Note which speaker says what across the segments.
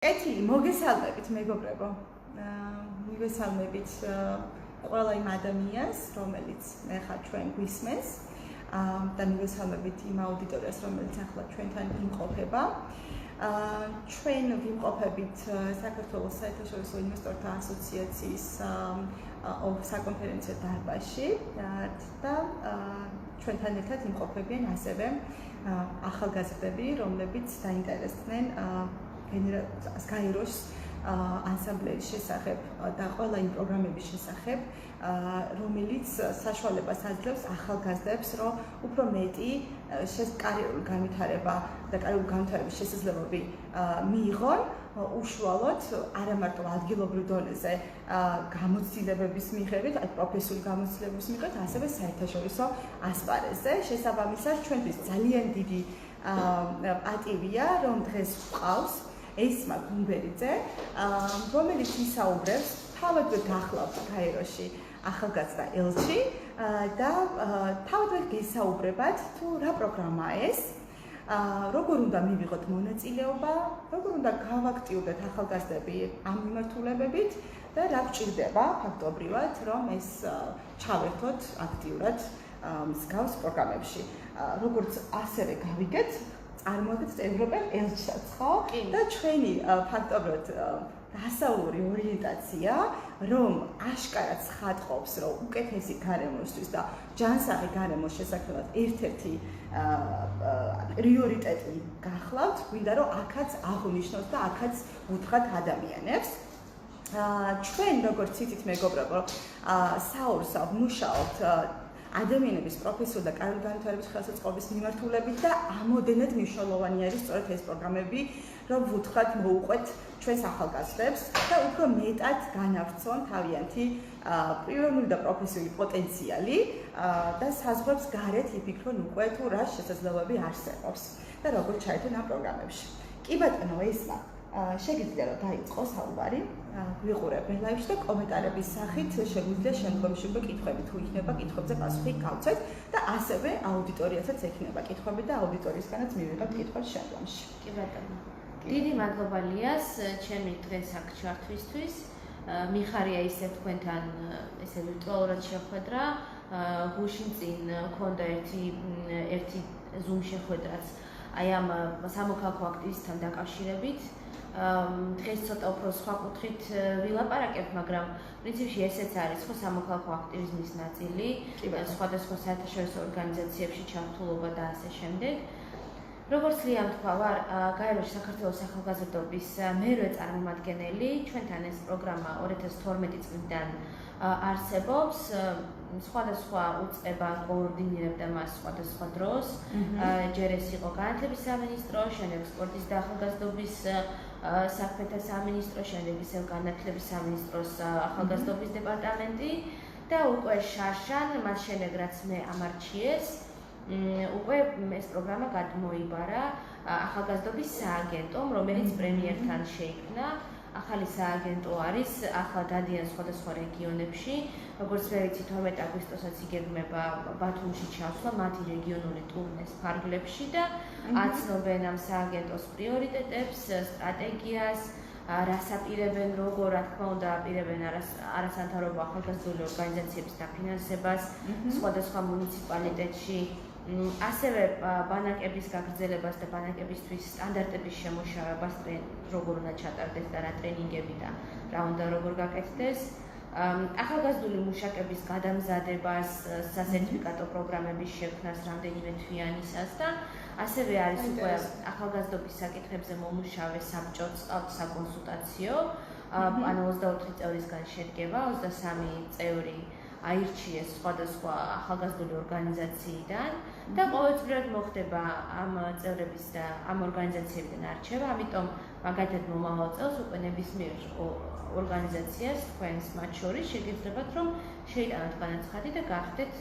Speaker 1: ეთი მოგესალმებით მეგობრებო. მოგესალმებით ყველა იმ ადამიანს, რომელიც ახლა ჩვენ გვისმენს და მოგესალმებით იმ აუდიტორიას, რომელიც ახლა ჩვენთან იმყოფება. ჩვენ ვიმყოფებით საქართველოს საერთაშორისო ინვესტორთა ასოციაციის საკონფერენციო დარბაზში და ჩვენთან ერთად იმყოფებიან ასევე ახალგაზრდები, რომლებიც დაინტერესდნენ გაეროს ანსამბლერის შესახებ და ყველა იმ პროგრამების შესახებ, რომელიც საშუალებას აძლევს ახალგაზრდებს, რომ უფრო მეტი კარიერული განვითარება და კარიერული განვითარების შესაძლებლობები მიიღონ, უშუალოდ არა მარტო ადგილობრივ დონეზე გამოცდილებების მიხედვით, პროფესიული გამოცდილებების მიხედვით, ასევე საერთაშორისო ასპარეზზე. შესაბამისად, ჩვენთვის ძალიან დიდი პატივია, რომ დღეს ვყავს ესმა გუმბერიძე, რომელიც ისაუბრებს თავადვე გახლავთ გაეროში ახალგაზრდა ელჩი და თავადვე გესაუბრებათ თუ რა პროგრამაა ეს, როგორ უნდა მივიღოთ მონაწილეობა, როგორ უნდა გავაქტიურდეთ ახალგაზრდები ამ მიმართულებებით და რა გვჭირდება ფაქტობრივად, რომ ეს ჩავერთოთ აქტიურად მსგავს პროგრამებში. როგორც ასევე გავიგეთ, წარმოადგენს ევროპელ ელჩსაც, ხო? და ჩვენი ფაქტობრივად დასავლური ორიენტაცია, რომ აშკარად ცხადყოფს, რომ უკეთესი გარემოსთვის და ჯანსაღი გარემოს შესაძლებლად ერთ-ერთი პრიორიტეტი გახლავთ, გვინდა რომ აქაც აღვნიშნოთ და აქაც უთხრათ ადამიანებს. ჩვენ როგორც იცით მეგობრებო, საურს ვმუშაობთ ადამიანების პროფესიული და კარიერული განვითარების ხელსაწყობის მიმართულებით და ამოდენად მნიშვნელოვანი არის სწორედ ეს პროგრამები, რომ ვუთხრათ მოუყვეთ ჩვენს ახალგაზრდებს და უფრო მეტად განავრცონ თავიანთი პიროვნული და პროფესიული პოტენციალი და საზღვრებს გარეთ იფიქრონ უკვე თუ რა შესაძლებლობები არსებობს და როგორ ჩაერთონ ამ პროგრამებში. კი ბატონო, ესმა შეგიძლია რომ დაიწყო საუბარი, გვიყურებ ლაივში და კომენტარების სახით შეგვიძლია შემდგომში უკვე კითხვები თუ იქნება კითხვებზე პასუხი გავცეთ და ასევე აუდიტორიასაც ექნება კითხვები და აუდიტორიისგანაც მივიღებთ კითხვებს შემდგომში.
Speaker 2: კი ბატონო. დიდი მადლობა ლიას ჩემი დღეს აქ ჩართვისთვის. მიხარია ისე თქვენთან ესე ვირტუალურად შეხვედრა. გუშინ წინ მქონდა ერთი Zoom შეხვედრაც აი ამ სამოქალაქო აქტივისტთან დაკავშირებით. დღეს ცოტა უფრო სხვა კუთხით ვილაპარაკებ, მაგრამ პრინციპში ესეც არის ხო სამოქალაქო აქტივიზმის ნაწილი, სხვადასხვა საერთაშორისო ორგანიზაციებში ჩართულობა და ასე შემდეგ. როგორც ლიამ თქვა, ვარ გაეროში საქართველოს ახალგაზრდობის მერვე წარმომადგენელი. ჩვენთან ეს პროგრამა 2012 წლიდან არსებობს. სხვადასხვა უწყება კოორდინირებდა მას სხვადასხვა დროს. ჯერ ეს იყო განათლების სამინისტრო, შემდეგ სპორტის და ახალგაზრდობის საქმეთა სამინისტრო, შემდეგ ისევ განათლების სამინისტროს ახალგაზრდობის დეპარტამენტი და უკვე შარშან, მას შემდეგ რაც მე ამარჩიეს, უკვე ეს პროგრამა გადმოიბარა ახალგაზრდობის სააგენტომ, რომელიც პრემიერთან შეიქმნა. ახალი სააგენტო არის, ახლა დადიან სხვადასხვა რეგიონებში. როგორც მე ვიცი, 12 აგვისტოსაც იგეგმება ბათუმში ჩასვლა მათი რეგიონული ტურნეს ფარგლებში და აცნობენ ამ სააგენტოს პრიორიტეტებს, სტრატეგიას, რას აპირებენ, როგორ, რა თქმა უნდა, აპირებენ არასამთავრობო ახალგაზრდული ორგანიზაციების დაფინანსებას სხვადასხვა მუნიციპალიტეტში. ასევე ბანაკების გაგრძელებას და ბანაკებისთვის სტანდარტების შემუშავებას, როგორ უნდა ჩატარდეს და რა ტრენინგები და რა უნდა როგორ გაკეთდეს. ახალგაზრდული მუშაკების გადამზადებას, სასერტიფიკატო პროგრამების შექმნას რამდენიმე თვიანისას და ასევე არის უკვე ახალგაზრდობის საკითხებზე მომუშავე საბჭო საკონსულტაციო, ანუ 24 წევრისგან შედგება, 23 წევრი აირჩიეს სხვადასხვა ახალგაზრდული ორგანიზაციიდან და ყოველწლიურად მოხდება ამ წევრების და ამ ორგანიზაციებიდან არჩევა, ამიტომ მაგალითად მომავალ წელს უკვე ნებისმიერ ორგანიზაციას თქვენს მათ შორის შეგიძლიათ რომ შეიტანოთ განაცხადი და გახდეთ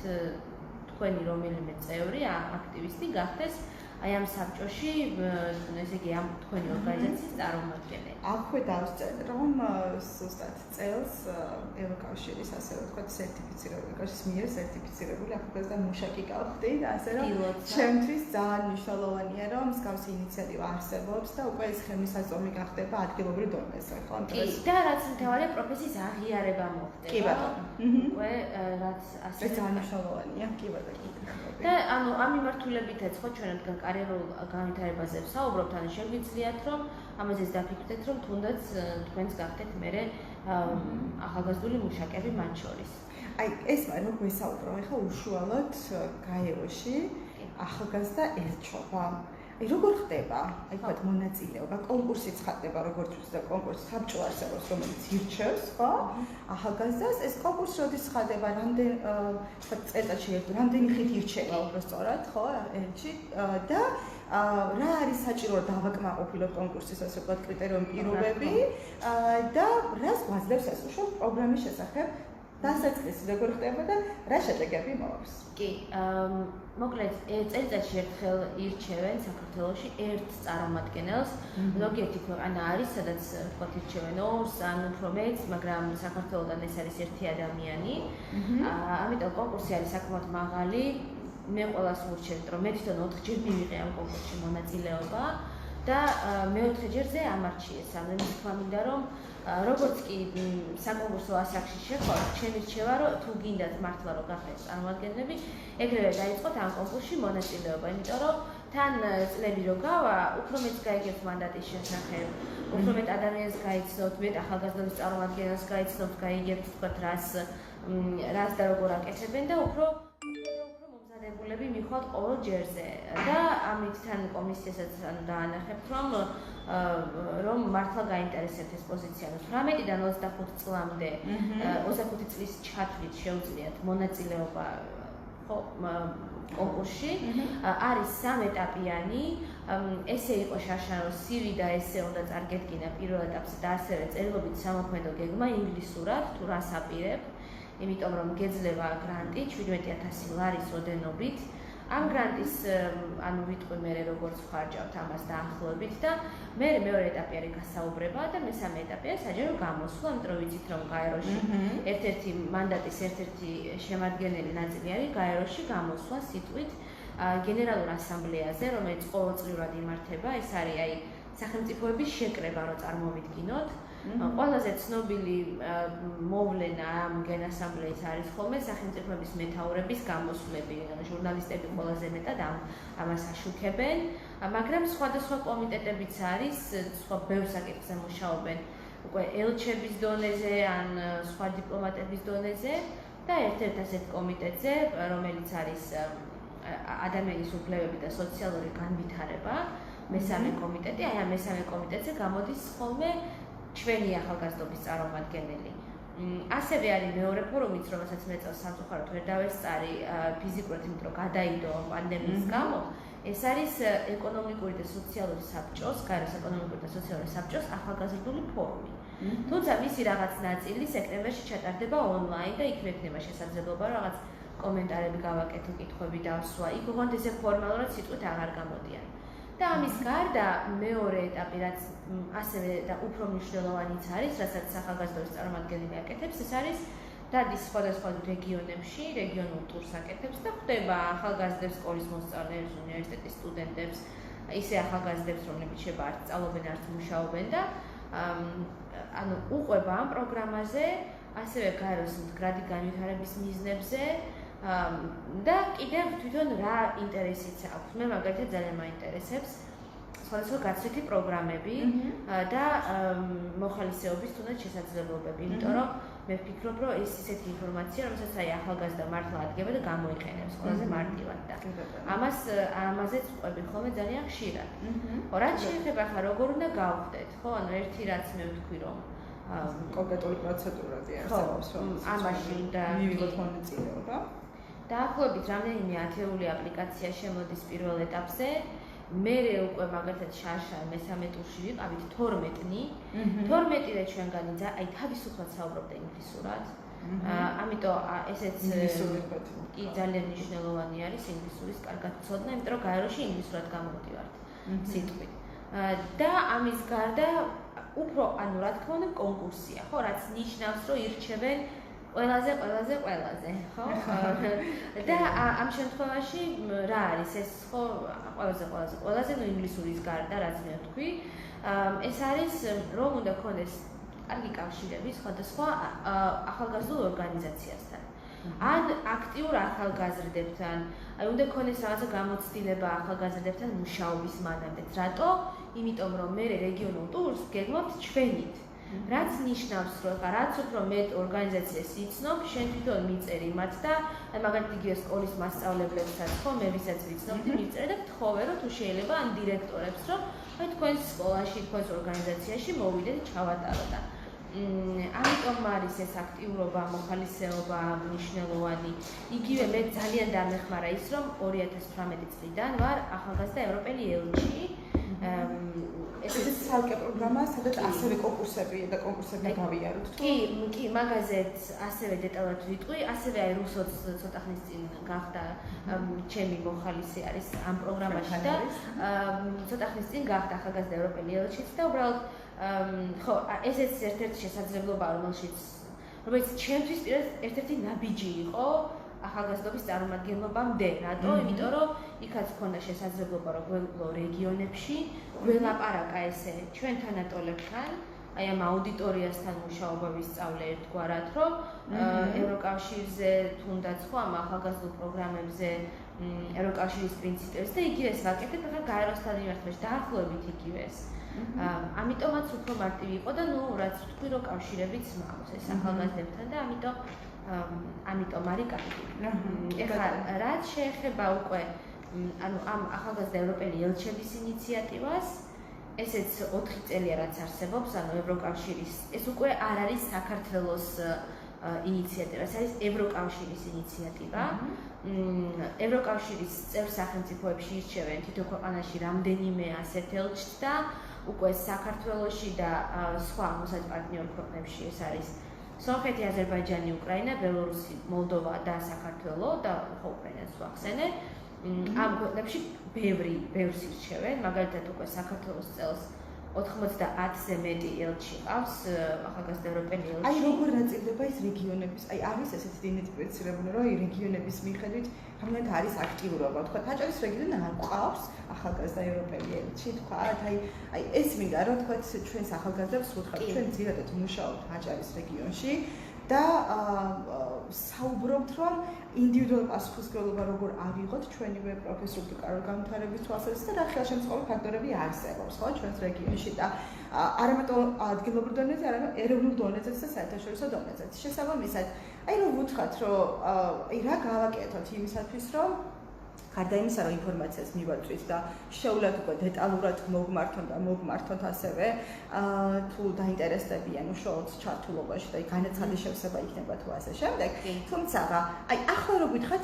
Speaker 2: თქვენი რომელიმე წევრი, აქტივისტი გახდეს აი ამ საბჭოში ესე იგი ამ თქვენი ორგანიზაციის წარმომადგენელი.
Speaker 1: აქვე დავსწრეთ რომ ზუსტად წელს ევროკავშირის ასე ვთქვათ სერტიფიცირებული კავშირის მიერ სერტიფიცირებული ახალგაზრდა მუშაკი გავხდი და ასე რომ ჩემთვის ძალიან მნიშვნელოვანია რომ მსგავსი ინიციატივა არსებობს და უკვე ეს ხელმისაწვდომი გახდება ადგილობრივ დონეზე ხო
Speaker 2: კი და რაც მთავარია პროფესიის აღიარება მოხდება
Speaker 1: კი ბატონო
Speaker 2: უკვე რაც ასე
Speaker 1: ძალიან მნიშვნელოვანია კი ბატონო
Speaker 2: და ანუ ამ მიმართულებითაც ხო ჩვენ რადგან კარიერულ განვითარებაზე ვსაუბრობთ ანუ შეგვიძლიათ რომ ამაზეც დაფიქრდეთ რომ თუნდაც თქვენს გახდეთ მერე ახალგაზრდული მუშაკები მათ შორის.
Speaker 1: აი ეს რო გვესაუბრო ახლა უშუალოდ გაეროში ახალგაზრდა ერთობა. აი როგორ ხდება? აი თქვათ მონაწილეობა, კონკურსიც ხდება როგორც და კონკურსი საბჭო არსებობს რომელიც ირჩევს, ხო? ახალგაზრდას ეს კონკურსი როდის ხდება, რამდენი თქვათ წელიწადში რამდენი ხით ირჩევა უბრალოდ, ხო? ელჩი და რა არის საჭირო დავაკმაყოფილოთ კონკურსის ასე ვთქვათ კრიტერიუმი პირობები და რას გვაძლევს ეს უშუალოდ პროგრამის შესახებ დასაწყისი როგორ ხდება და რა შედეგები მოაქვს.
Speaker 2: კი, მოკლედ წელიწადში ერთხელ ირჩევენ საქართველოში ერთ წარმომადგენელს, ზოგიერთი ქვეყანა არის, სადაც ვთქვათ ირჩევენ ორს ან უფრო მეც, მაგრამ საქართველოდან ეს არის ერთი ადამიანი. ამიტომ კონკურსი არის საკმაოდ მაღალი. მე ყველას ვურჩევთ, რომ მე თვითონ 4-ჯერ მივიღე ამ კონკურსში მონაწილეობა და მეოთხე ჯერზე ამარჩიეს. ანუ იმის თქმა მინდა, რომ როგორც კი საკონკურსო ასაკში შეხვალ, ჩემი რჩევა, რომ თუ გინდათ მართლა რომ გახდეთ წარმომადგენლები, ეგრევე დაიწყოთ ამ კონკურსში მონაწილეობა, იმიტომ რომ თან წლები რო გავა, უფრო მეც გაიგებთ მანდატის შესახებ, უფრო მეტ ადამიანს გაიცნობთ, მეტ ახალგაზრდობის წარმომადგენელს გაიცნობთ, გაიგებთ თქვათ რას და როგორ აკეთებენ და უფრო დებულები მიხვალთ ყოველ ჯერზე და ამით თან კომისიასაც დაანახებთ რომ მართლა გაინტერესებთ ეს პოზიცია. 18-დან 25 წლამდე 25 წლის ჩათვლით შეუძლიათ მონაწილეობა კონკურსში. არის 3 ეტაპიანი. ესე იყო შაშან რომ CV და ესე უნდა წარგედგინა პირველ ეტაპზე და ასევე წერილობით სამოქმედო გეგმა ინგლისურად თუ რას აპირებ. იმიტომ რომ გეძლევა გრანტი 17,000 ლარის ოდენობით. ამ გრანტის ანუ ვიტყვი მე როგორც ვხარჯავთ ამას დაახლოებით და მე მეორე ეტაპი არის გასაუბრება და მესამე ეტაპი არის საჯარო გამოსვლა, იმიტომ რომ ვიცით რომ გაეროში ერთ-ერთი მანდატის ერთ-ერთი შემადგენელი ნაწილი არის გაეროში გამოსვლა სიტყვით გენერალურ ასამბლეაზე, რომელიც ყოველწლიურად იმართება. ეს არის აი სახელმწიფოების შეკრება რო წარმოვიდგინოთ. ყველაზე ცნობილი მოვლენა ამ გენასამბლეის არის ხოლმე სახელმწიფოების მეთაურების გამოსვლები, ჟურნალისტები ყველაზე მეტად ამას აშუქებენ, მაგრამ სხვადასხვა კომიტეტებიც არის, სხვა ბევრ საკითხზე მუშაობენ, უკვე ელჩების დონეზე ან სხვა დიპლომატების დონეზე და ერთ-ერთ ასეთ კომიტეტზე, რომელიც არის ადამიანის უფლებები და სოციალური განვითარება, მესამე კომიტეტი, აი ამ მესამე კომიტეტზე გამოდის ხოლმე ჩვენი ახალგაზრდობის წარმომადგენელი. ასევე არის მეორე ფორუმიც, რომელსაც მე წელს სამწუხაროდ ვერ დავესწარი ფიზიკურად, იმიტომ რომ გადაიდო პანდემიის გამო. ეს არის ეკონომიკური და სოციალური საბჭოს, გაეროს ეკონომიკური და სოციალური საბჭოს ახალგაზრდული ფორუმი. თუმცა მისი რაღაც ნაწილი სექტემბერში ჩატარდება ონლაინ და იქ მექნება შესაძლებლობა რაღაც კომენტარები გავაკეთო, კითხვები დავსვა. იქ უბრალოდ ესე ფორმალურად სიტყვით აღარ გამოდიან. და ამის გარდა მეორე ეტაპი, რაც ასევე და უფრო მნიშვნელოვანიც არის, რასაც ახალგაზრდობის წარმომადგენელი აკეთებს, ეს არის დადის სხვადასხვა რეგიონებში, რეგიონულ ტურს აკეთებს და ხვდება ახალგაზრდებს, სკოლის მოსწავლეებს, უნივერსიტეტის სტუდენტებს, ისე ახალგაზრდებს, რომლებიც შეიძლება არც სწავლობენ, არც მუშაობენ და ანუ უყვება ამ პროგრამაზე, ასევე გაეროს მდგრადი განვითარების მიზნებზე და კიდევ თვითონ რა ინტერესიც აქვს. მე მაგალითად ძალიან მაინტერესებს სხვადასხვა გაცვლითი პროგრამები და მოხალისეობის თუნდაც შესაძლებლობები, იმიტომ რომ მე ვფიქრობ, რომ ეს ისეთი ინფორმაცია, რომელსაც აი ახალგაზრდა მართლა ადგება და გამოიყენებს ყველაზე მარტივად და ამაზეც ვყვები ხოლმე ძალიან ხშირად. რაც შეიძლება ახლა როგორ უნდა გავხდეთ, ხო? ანუ ერთი რაც მე ვთქვი, რომ
Speaker 1: კონკრეტული პროცედურები არსებობს, რომ
Speaker 2: ამაში უნდა
Speaker 1: მივიღოთ მონაწილეობა.
Speaker 2: დაახლოებით რამდენიმე ათეული აპლიკაცია შემოდის პირველ ეტაპზე. მერე უკვე მაგალითად შარშან მესამე ტურში ვიყავით 12-ნი. 12-ზე ჩვენგანი აი თავისუფლად საუბრობდა ინგლისურად. ამიტომ ესეც კი ძალიან მნიშვნელოვანი არის ინგლისურის კარგად ცოდნა, იმიტომ რომ გაეროში ინგლისურად გამოვდივართ სიტყვით. და ამის გარდა უფრო რა თქმა უნდა კონკურსია, ხო, რაც ნიშნავს, რომ ირჩევენ ყველაზე, ხო? და ამ შემთხვევაში რა არის ეს, ხო, ყველაზე ნუ ინგლისურის გარდა, რაც მე ვთქვი, ეს არის რომ უნდა გქონდეს კარგი კავშირები სხვადასხვა ახალგაზრდულ ორგანიზაციასთან. ან აქტიურ ახალგაზრდებთან, აი უნდა გქონდეს რაღაცა გამოცდილება ახალგაზრდებთან მუშაობის მანამდე. რატო? იმიტომ რომ მე რეგიონულ ტურს გეგმობთ ჩვენით. რაც ნიშნავს, რომ რაც უფრო მეტ ორგანიზაციას იცნობ, შენ თვითონ მიწერი მათ და აი მაგალითად იგივე სკოლის მასწავლებლებსაც ხო მე ვისაც ვიცნობ მიწერი და გთხოვე რომ თუ შეიძლება ან დირექტორებს რომ აი თქვენს სკოლაში, თქვენს ორგანიზაციაში მოვიდეთ ჩავატარო და ამიტომ არის ეს აქტიურობა, მოხალისეობა მნიშვნელოვანი. იგივე მე ძალიან დამეხმარა ის, რომ 2018 წლიდან ვარ ახალგაზრდა ევროპელი ელჩი.
Speaker 1: ეს ცალკე პროგრამა, სადაც ასევე კონკურსები გავიაროთ.
Speaker 2: კი, მაგაზეც ასევე დეტალურად ვიტყვი, ასევე აი რუსოც ცოტა ხნის წინ გახდა ჩემი მოხალისე არის ამ პროგრამაში და ცოტა ხნის წინ გახდა ახალგაზრდა ევროპელი ელჩიც და უბრალოდ ხო, ესეც ერთ-ერთი შესაძლებლობაა, რომელიც ჩემთვის ერთ-ერთი ნაბიჯი იყო ახალგაზრდობის წარმომადგენლობამდე. რატო? იმიტომ რომ იქაც მქონდა შესაძლებლობა რომ გვევლო რეგიონებში, გველაპარაკა ესე ჩვენთან ატოლებთან, აი ამ აუდიტორიასთან მუშაობა ვისწავლე ერთგვარად, რომ ევროკავშირზე თუნდაც ხო ამ ახალგაზრდულ პროგრამებზე ევროკავშირის პრინციპებს და იგივეს ვაკეთებ, ახლა გაეროსთან მიმართებაში დაახლოებით იგივეს. ამიტომაც უფრო მარტივი იყო და ნუ რაც ვთქვი რომ კავშირებიც მაქვს ეს ახალგაზრდებთან და ამიტომ არის კარგი. ეხლა რაც შეეხება უკვე ანუ ამ ახალგაზრდა ევროპელი ელჩების ინიციატივას, ესეც 4 წელია რაც არსებობს, ანუ ევროკავშირის, ეს უკვე არ არის საქართველოს ინიციატივა, ეს არის ევროკავშირის ინიციატივა. ევროკავშირის წევრ სახელმწიფოებში ირჩევენ თითო ქვეყანაში რამდენიმე ასეთ ელჩს და უკვე საქართველოში და სხვა მოსად პარტნიორ ქვეყნებში ეს არის სომხეთი, აზერბაიჯანი, უკრაინა, ბელორუსი, მოლდოვა და საქართველო და ხო უკრაინას ვახსენე. ამ ქვეყნებში ბევრს ირჩევენ, მაგალითად უკვე საქართველოს წელს 90-ზე მეტი ელჩი ყავს, ახალგაზრდა ევროპელი ელჩი.
Speaker 1: აი როგორ ნაწილდება ეს რეგიონების, აი არის ესეთი იდენტიფიცირებული, რომ რეგიონების მიხედვით რამდენად არის აქტიურობა, თქვა თაჭარის რეგიონი არ ყავს ახალგაზრდა ევროპელი ელჩი, თქვა, აი ეს მინდა რომ თქვა ჩვენს ახალგაზრდებს ვუთხრათ, ჩვენ ძირითადად მუშაობთ თაჭარის რეგიონში და საუბრობთ რომ ინდივიდუალური პასუხისმგებლობა როგორ ავიღოთ ჩვენივე პროფესიული განვითარების თვალსაზრისით და რა ხელშემწყობი ფაქტორები არსებობს ხო ჩვენს რეგიონში და არამედ ადგილობრივ დონეზე, არამედ ეროვნულ დონეზეც და საერთაშორისო დონეზეც. შესაბამისად, აი რომ ვუთხრათ რომ აი რა გავაკეთოთ იმისათვის რომ გარდა იმისა, რომ ინფორმაციას მივაწვით და შეუძლოთ უკვე დეტალურად მოგმართოთ ასევე თუ დაინტერესდებიან უშუალოდ ჩართულობაში და განაცხადის შევსება იქნება თუ ასე შემდეგ. თუმცა აი ახლა რო გითხრათ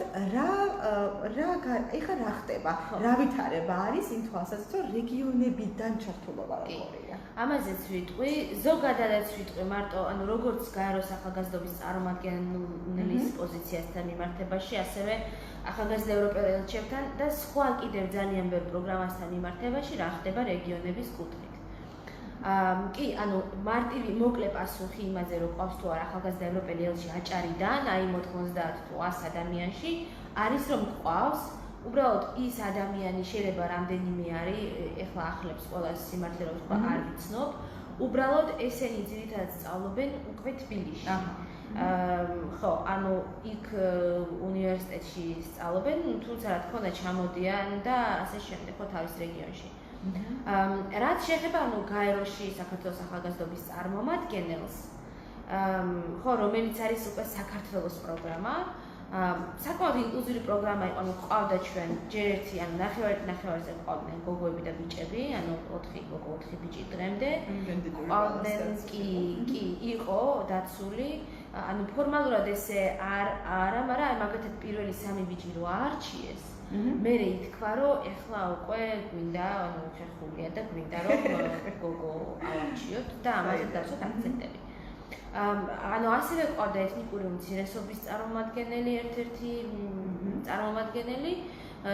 Speaker 1: ეხლა რა ხდება? რა ვითარება არის იმ თვალსაზრისით, რომ რეგიონებიდან ჩართულობა როგორია?
Speaker 2: ამაზეც ვიტყვი, ზოგადადაც ვიტყვი, მარტო ანუ როგორც გაეროს ახალგაზრდობის წარმომადგენლის პოზიციასთან მიმართებაში, ასევე ახალგაზრდა ევროპელ ელჩებთან და სხვა კიდევ ძალიან ბევრ პროგრამასთან მიმართებაში რა ხდება რეგიონების კუთხით. კი, ანუ მარტივი მოკლე პასუხი იმაზე, რომ ყავს თუ არა ახალგაზრდა ევროპელი ელჩი აჭარიდან, აი 90 თუ 100 ადამიანში, არის რომ ყავს. უბრალოდ ის ადამიანი შეიძლება რამდენიმე არის, ეხლა ახლებს ყველას სიმართლე რომ ვთქვა, არ ვიცნობ. უბრალოდ ესენი ძირითადად სწავლობენ უკვე თბილისში. ხო, ანუ იქ უნივერსიტეტში სწავლობენ, თუმცა რა თქმა უნდა ჩამოდიან და ასე შემდეგ, ხო თავის რეგიონში. რაც შეეხება ანუ გაეროში საქართველოს ახალგაზრდობის წარმომადგენელს, ხო, რომელიც არის უკვე საქართველოს პროგრამა, საკმაოდ ინკლუზიური პროგრამა იყო, ანუ ყავდა ჩვენ ჯერ ერთი, ანუ ნახევარზე ყავდნენ გოგოები და ბიჭები, ანუ 4 გოგო, 4 ბიჭი დღემდე. ყავდნენ, კი, იყო დაცული. ანუ ფორმალურად ესე არა, მაგრამ მაგათაც პირველი 3 ბიჭი რო აარჩიეს. მე ითქვა, რომ ეხლა უკვე გვინდა, ანუ ხერხულია და გვინდა რომ გოგო ავარჩიოთ და ამაზე დავცოთ აქცენტები. ანუ ასევე ყავდა ეთნიკური უმცირესობის წარმომადგენელი, ერთ-ერთი წარმომადგენელი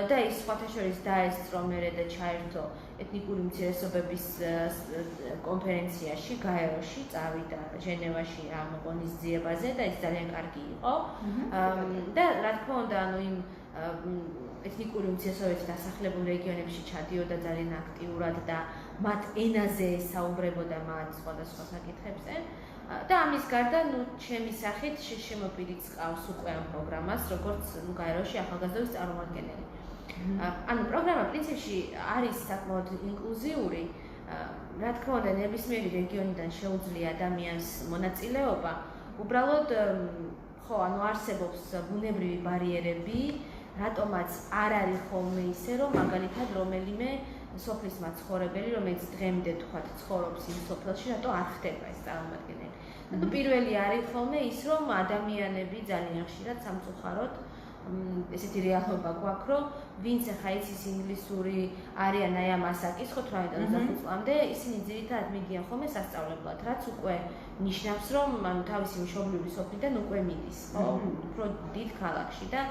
Speaker 2: და ის სხვათა შორის დაესწრო მერე და ჩაერთო ეთნიკური უმცირესობების კონფერენციაში გაეროში, წავიდა ჟენევაში ამ ღონისძიებაზე და ის ძალიან კარგი იყო. და რა თქმა უნდა, ანუ იმ ეთნიკური უმცირესობების დასახლებულ რეგიონებში ჩადიოდა ძალიან აქტიურად და მათ ენაზე საუბრებოდა მათ სხვადასხვა საკითხებზე. და ამის გარდა, ჩემი სახით შემოპირიც ყავს უკვე ამ პროგრამას, როგორც გაეროში ახალგაზრდობის წარმომადგენელი. ანუ პროგრამა პრინციპში არის საკმაოდ ინკლუზიური. რა თქმა უნდა, ნებისმიერი რეგიონიდან შეუძლია ადამიანს მონაწილეობა. უბრალოდ, ხო, ანუ არსებობს ბუნებრივი ბარიერები, რატომაც არ არის ხოლმე ისე, რომ მაგალითად რომელიმე სოფლის მაცხოვრებელი, რომელიც დღემდე თქვათ ცხოვრობს იმ სოფელში, რატო არ ხდება ეს წარმომადგენელი. და პირველი არის ხოლმე ის, რომ ადამიანები ძალიან ხშირად სამწუხაროდ ესეთი რეალობა გვაქვს, რომ ვინც ახლა იცის ინგლისური არიან აი ამ ასაკის 18-25 წლამდე, ისინი ძირითადად მიდიან ხოლმე სასწავლებლად, რაც უკვე ნიშნავს, რომ ანუ თავისი მშობლიური სოფლიდან უკვე მიდის, ხო, უფრო დიდ ქალაქში და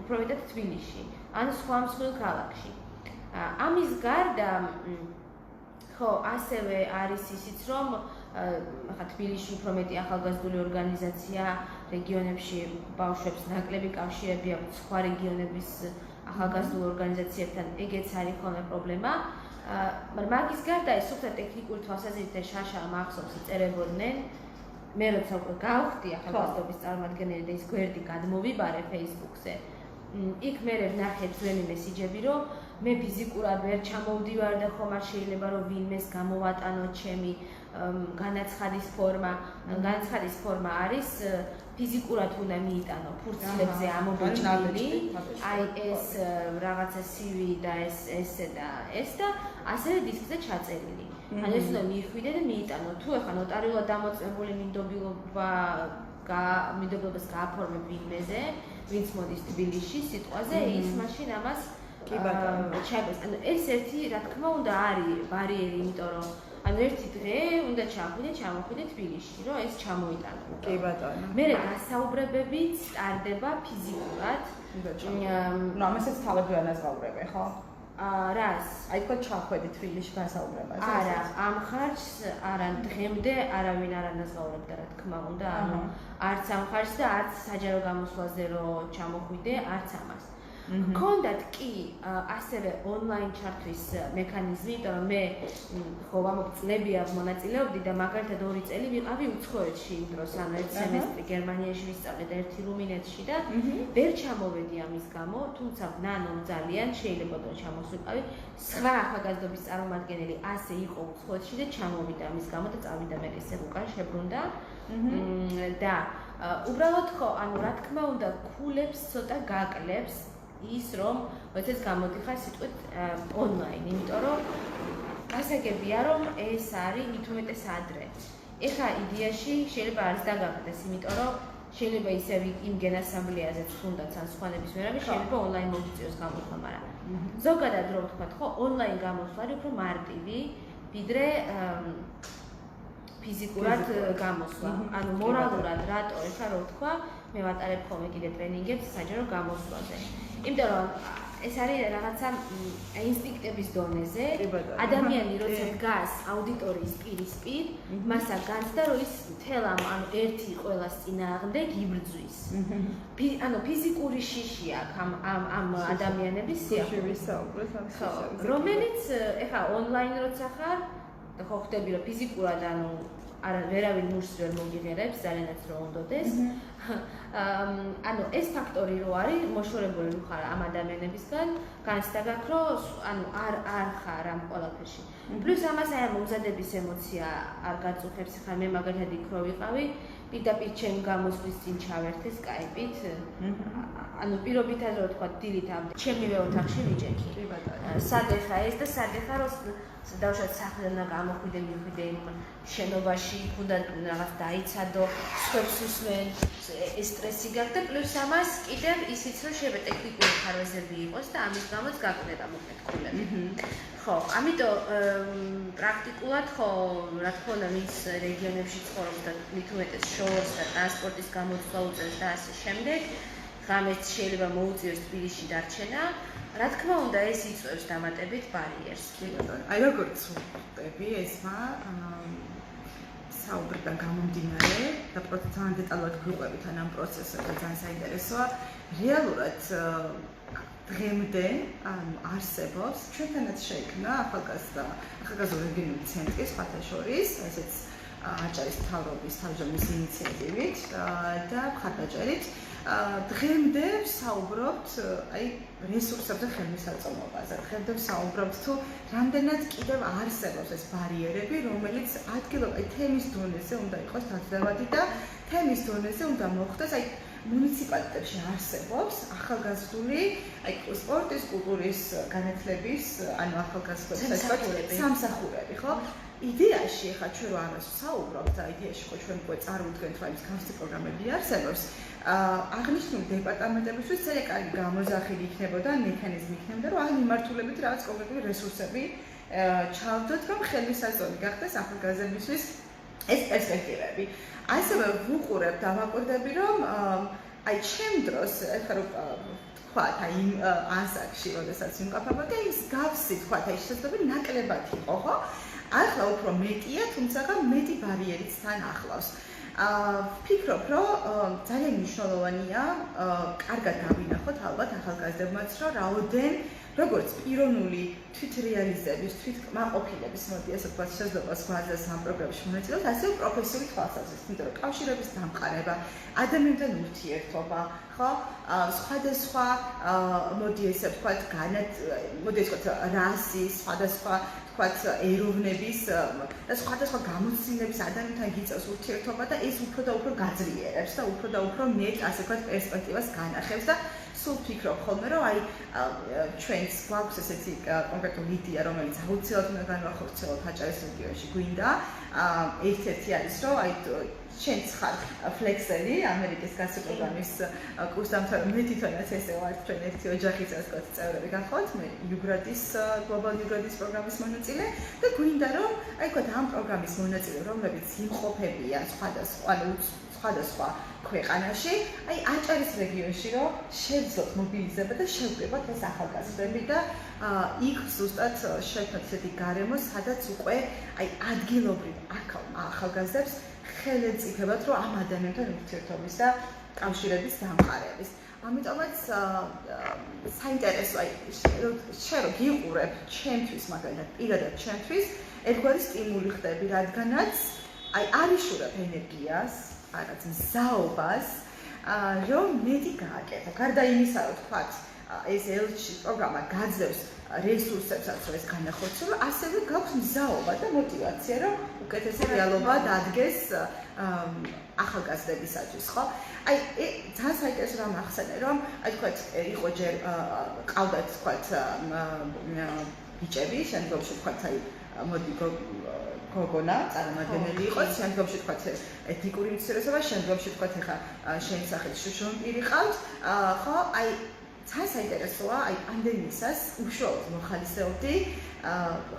Speaker 2: უფრო მეტად თბილისში, ან სხვა მსხვილ ქალაქში. ამის გარდა, ხო, ასევე არის ისიც, რომ ახლა თბილისში უფრო მეტი ახალგაზრდული ორგანიზაცია, რეგიონებში ბავშვებს ნაკლები კავშირები აქვს სხვა რეგიონების ახალგაზრდულ ორგანიზაციებთან, ეგეც არის ხოლმე პრობლემა. მაგრამ მაგის გარდა ეს სუფთა ტექნიკური თვალსაზრისით შაშა მახსოვს იწერებოდნენ. მე როცა უკვე გავხდი ახალგაზრდობის წარმომადგენელი და ის გვერდი გადმოვიბარე Facebook-ზე, იქ მე ვნახე ძველი მესიჯები, რომ მე ფიზიკურად ვერ ჩამოვდივარ და ხომ არ შეიძლება რომ ვინმეს გამოვატანო ჩემი განაცხადის ფორმა. განაცხადის ფორმა არის ფიზიკურად უნდა მიიტანო ფურცლებზე ამობეჭდილი, აი ეს რაღაცა CV და ესე და ეს და ასევე დისკზე ჩაწერილი. ანუ ეს უნდა მიხვიდე და მიიტანო. თუ ეხლა ნოტარიულად დამოწმებული მინდობილობას გააფორმებ ვინმეზე, ვინც მოდის თბილისში სიტყვაზე, ის მაშინ ამას ჩაიბეს. ანუ ეს ერთი, რა თქმა უნდა, არის ბარიერი, იმიტომ რომ ანუ ერთი დღე უნდა ჩამოხვიდე თბილისში, რომ ეს ჩამოიტანო.
Speaker 1: კი ბატონო.
Speaker 2: მე გასაუბრებებიც სტარდება ფიზიკურად.
Speaker 1: ნუ ამასაც თავად ვანაზღაურებე, ხო?
Speaker 2: რას?
Speaker 1: აი თქვა ჩახვედი თბილისში გასაუბრებაზე.
Speaker 2: არა, ამ ხარჯს არა დღემდე არავინ არ ანაზღაურებდა, რა თქმა უნდა, ანუ არც ამ ხარჯს და არც საჯარო გამოსვლაზე რომ ჩამოხვიდე, არც ამას. გქონდათ კი ასევე ონლაინ ჩართვის მექანიზმი, იმიტომ რომ მე ხო წლებია მონაწილეობდი და მაგალითად 2 წელი ვიყავი უცხოეთში იმ დროს, ანუ 1 სემესტრი გერმანიაში ვისწავლე და 1 რუმინეთში და ვერ ჩამოვედი ამის გამო, თუმცა ნანო ძალიან შეიძლება რომ ჩამოსულიყავი. სხვა ახალგაზრდობის წარმომადგენელი ასე იყო უცხოეთში და ჩამოვიდა ამის გამო და წავიდა მე ესე უკან შებრუნდა. და უბრალოდ ხო, ანუ რა თქმა უნდა, ქულებს ცოტა გაკლებს ის რომ მოიცეს გამოდიხარ სიტყვით ონლაინ, იმიტომ რომ გასაგებია რომ ეს არის მithumetes ადრე. ეხლა იდეაში შეიძლება არის დაგაგდეს, იმიტომ რომ შეიძლება ისევ იმ გენასამბლეაზეც თუნდაც ან სხვა ნებისმიერ შეიძლება ონლაინ მოგიწიოს გამოსვლა, მაგრამ ზოგადად რომ ვთქვათ, ხო, ონლაინ გამოსვლა არის უფრო მარტივი, ვიდრე ფიზიკურად გამოსვლა. ანუ მორალურად რატო ეხლა რო ვთქვა, მე ვატარებ ხოლმე კიდე ტრენინგებს საჯარო გამოსვლაზე. იმიტომ რომ ეს არის რაღაცა ინსტინქტების დონეზე. ადამიანი როცა დგას აუდიტორიის პირისპირ, მასა განცდა რომ ის თელ ანუ ერთი ყველას წინააღმდეგ იბრძვის. ანუ ფიზიკური შიში აქვს ამ ადამიანების სიახლოვეს. რომელიც ეხლა ონლაინ როცა ხარ და ხო ხდები რომ ფიზიკურად ანუ ვერავინ მუშს ვერ მოგიღერებს, ძალიანაც რო უნდოდეს. ანუ ეს ფაქტორი რო არის მოშორებული ხარ ამ ადამიანებისგან, განცდა გაქვს რომ ანუ არ ხარ ამ ყველაფერში. პლუს ამას აი ამ მომზადების ემოცია არ გაწუხებს, ხა მე მაგალითად იქ რო ვიყავი, პირდაპირ ჩემ გამოსვლის წინ ჩავერთე Skype-ით. ანუ პირობითად რო თქვა დილით ამ ჩემივე ოთახში ვიჭექი. კი ბატონო. სადე ხა ეს და სადე ხარ დავშოთ სახლიდან გამოხვიდე მივხვიდე იმ შენობაში, უნდა რაღაც დაიცადო, სხვებს უსმენ, ეს სტრესი გაქვს და პლუს ამას კიდევ ისიც რომ შეიძლება ტექნიკური ხარვეზები იყოს და ამის გამოც გაკვრება მოკლედ ქულები. ხო, ამიტომ პრაქტიკულად ხო, რა თქმა უნდა, ვინც რეგიონებში ცხოვრობს და მით უმეტეს შორს და ტრანსპორტის გამოცვლა უწევს და ასე შემდეგ, ღამეს შეიძლება მოუწიოს თბილისში დარჩენა. რა თქმა უნდა, ეს იწვევს დამატებით ბარიერს.
Speaker 1: აი როგორც ვხვდები, ესმა საუბრიდან გამომდინარე და ძალიან დეტალურად გვიყვებით ამ პროცესზე და ძალიან საინტერესოა. რეალურად დღემდე არსებობს ჩვენთანაც შეიქმნა ახალგაზრდა რეგიონული ცენტრი სხვათა შორის, ესეც აჭარის მთავრობის თავმჯდომარის ინიციატივით და მხარდაჭერით. დღემდე ვსაუბრობთ აი რესურსებზე ხელმისაწვდომობაზე. დღემდე ვსაუბრობთ თუ რამდენად კიდევ არსებობს ეს ბარიერები, რომელიც ადგილობრივ თემის დონეზე უნდა იყოს დაძლევადი და თემის დონეზე უნდა მოხდეს აი მუნიციპალიტეტებში არსებობს ახალგაზრდული აი სპორტის, კულტურის განათლების, ანუ ახალგაზრდობის სამსახურები, ხო? იდეაში ახლა ჩვენ რო ამას ვსაუბრობთ და იდეაში ხო ჩვენ უკვე წარმოვიდგენთ რომ ის განსხვავებული პროგრამები არსებობს. აღნიშნული დეპარტამენტებისთვის ძალიან კარგი გამოძახილი იქნებოდა, მექანიზმი იქნებოდა, რომ ამ მიმართულებით რაღაც კონკრეტული რესურსები ჩავდოთ, რომ ხელმისაწვდომი გახდეს ახალგაზრდებისთვის ეს პერსპექტივები. ასევე ვუყურებ და ვაკვირდები, რომ აი ჩემ დროს ეხლა რომ თქვათ აი იმ ასაკში, როდესაც ვიმყოფებოდა, ის გავსი თქვათ აი შესაძლოა ნაკლებად იყო, ხო? ახლა უფრო მეტია, თუმცა მეტი ბარიერიც თან ახლავს. ვფიქრობ, რომ ძალიან მნიშვნელოვანია კარგად დავინახოთ ალბათ ახალგაზრდებმაც, რომ რაოდენ როგორც პიროვნული თვითრეალიზების, თვითკმაყოფილების, მოდი ასე ვთქვათ, შესაძლებლობას გვაძლევს ამ პროგრამაში მონაწილეობას, ასევე პროფესიული თვალსაზრისით, იმიტომ რომ კავშირების დამყარება, ადამიანთან ურთიერთობა, ხო? სხვადასხვა მოდი ასე ვთქვათ, მოდი ასე ვთქვათ, რასის, სხვადასხვა ვთქვათ, ეროვნების და სხვადასხვა გამოცდილების ადამიანთან გიწევს ურთიერთობა და ეს უფრო და უფრო გაძლიერებს და უფრო მეტ ასე ვთქვათ პერსპექტივას განახებს და სულ ვფიქრობ ხოლმე, რომ აი ჩვენს გვაქვს ესეთი კონკრეტული იდეა, რომელიც აუცილებლად უნდა განვახორციელოთ აჭარის რეგიონში. გვინდა ერთ-ერთი არის, რომ აი შენც ხარ ფლექსერი, ამერიკის გასწავლის პროგრამის კურსდამთავრებული, მე თვითონაც ესე ვარ, ჩვენ ერთი ოჯახის ასე ვთქვათ წევრები გახლავთ, მე იუგრადის გლობალ იუგრადის პროგრამის მონაწილე და გვინდა რომ აი ვთქვათ ამ პროგრამის მონაწილე, რომლებიც იმყოფებიან სხვადასხვა ქვეყანაში, აი აჭარის რეგიონში რომ შევძლოთ მობილიზება და შევკრიბოთ ეს ახალგაზრდები და იქ ზუსტად შევქმნათ ესეთი გარემო, სადაც უკვე აი ადგილობრივ ახალგაზრდებს ხელი ეწიფებათ, რომ ამ ადამიანთან ურთიერთობის და კავშირების დამყარების. ამიტომაც საინტერესო აი შენ რო გიყურებ ჩემთვის, მაგალითად პირადად ჩემთვის, ერთგვარი სტიმული ხდები, რადგანაც აი არიშურებ ენერგიას, რაღაც მზაობას, რომ მეტი გააკეთო. გარდა იმისა, რომ თქვათ, ეს ელჩი პროგრამა გაძლევს რესურსებსაც, რომ ეს განახორციელო, ასევე გაქვს მზაობა და мотиваცია, რომ უკეთესი რეალობა დადგეს ახალგაზრდებისათვის, ხო? აი, ძალიან საინტერესო რამ ახსენე, რომ აი თქვათ, იყო ჯერ ყავდათ თქვათ ბიჭები, შემდგომში თქვათ აი მოდი გოგონა წარმომადგენელი იყო, შემდგომში თქვათ ეთნიკური უმცირესობა, შემდგომში თქვათ ეხა შენი სახით შუშონპირი ყავთ, ხო? აი ძალიან საინტერესოა, აი პანდემიისას უშუალოდ მოხალისეობდი,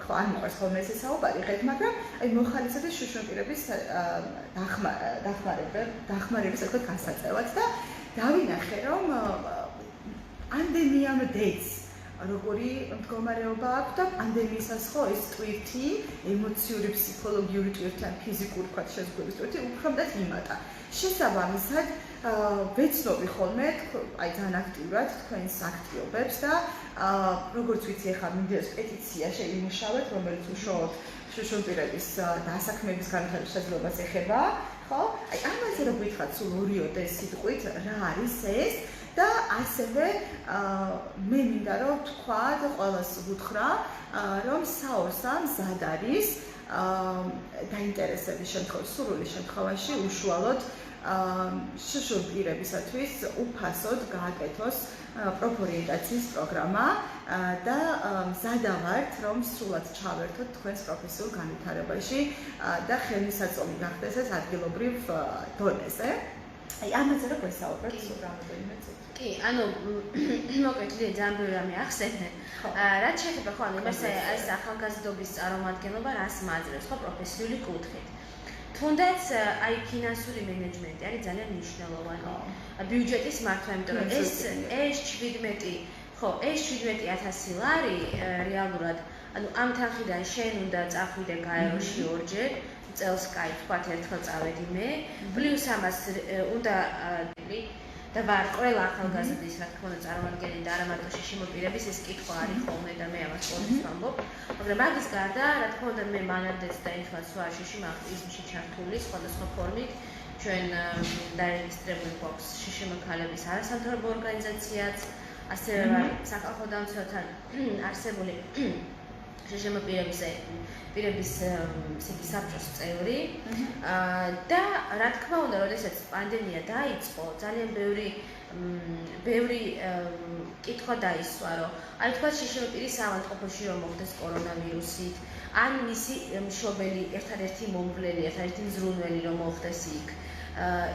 Speaker 1: ხო არ მიყვარს ხოლმე ესე საუბარი ღეთ, მაგრამ აი მოხალისეობდი შუშონპირების დახმარების ასე ვთქვათ გასაწევად და დავინახე, რომ პანდემიამდეც როგორი მდგომარეობა აქვს და პანდემიისას ხო ეს ტვირთი, ემოციური, ფსიქოლოგიური ტვირთი, ან ფიზიკური თქვათ შეზღუდვის ტვირთი უფრო მეტად იმატა. შესაბამისად ვეცნობი ხოლმე აი ძალიან აქტიურად თქვენს აქტიობებს და როგორც ვიცი ახლა მინდებს პეტიცია შეიმუშავეთ, რომელიც უშუალოდ შუშონპირების დასაქმების განვითარების შესაძლებლობას ეხება, ხო? აი ამაზე რო გითხრათ სულ 2-3 სიტყვით რა არის ეს და ასევე მე მინდა რომ თქვა და ყველას ვუთხრა, რომ საორსა მზად არის დაინტერესების შემთხვევაში, სურვილის შემთხვევაში უშუალოდ შუშონპირებისათვის უფასოდ გააკეთოს პროფორიენტაციის პროგრამა და მზადა ვართ, რომ სრულად ჩავერთოთ თქვენს პროფესიულ განვითარებაში და ხელმისაწვდომი გახდეს ეს ადგილობრივ დონეზე. აი ამაზე რა გვესაუბრებთ სულ რამდენიმე წუთი.
Speaker 2: კი, ანუ მოკლედ ძალიან ბევრი რამე ახსენე. რაც შეეხება ხო ანუ იმას ეს ახალგაზრდობის წარმომადგენლობა რას მაძლევს ხო პროფესიული კუთხით. თუნდაც აი ფინანსური მენეჯმენტი არის ძალიან მნიშვნელოვანი. ბიუჯეტის მართვა, იმიტომ რომ ეს 17 ხო, ეს 17,000 ლარი რეალურად, ანუ ამ თანხიდან შენ უნდა წახვიდე გაეროში ორჯერ, წელს კაი, თქვათ ერთხელ წავედი მე, პლუს ამას უნდა და ვარ ყველა ახალგაზრდის, რა თქმა უნდა, წარმომადგენელი და არა მარტო შიშიმოპირების ეს კითხვა არის ხოლმე და მე ამას ყოველთვის ვამბობ. მაგრამ მაგის გარდა, რა თქმა უნდა, მე მანამდეც დაიხმარს ვარ შიშიმ აქტივიზმში ჩართული სხვადასხვა ფორმით. ჩვენ დარეგისტრირებული გვაქვს შიშიმ ქალების არასამთავრობო ორგანიზაციაც, ასევე ვარ სახალხო დამცველთან არსებული შიშიმოპირების საბჭოს წევრი და რა თქმა უნდა, როდესაც პანდემია დაიწყო, ძალიან ბევრი კითხვა დაისვა, რომ აი თქვა შიშიმოპირის ავადმყოფოში რომ მოხდეს კორონავირუსით, ან მისი მშობელი ერთადერთი მომვლელი, ერთადერთი მზრუნველი რომ მოხდეს იქ,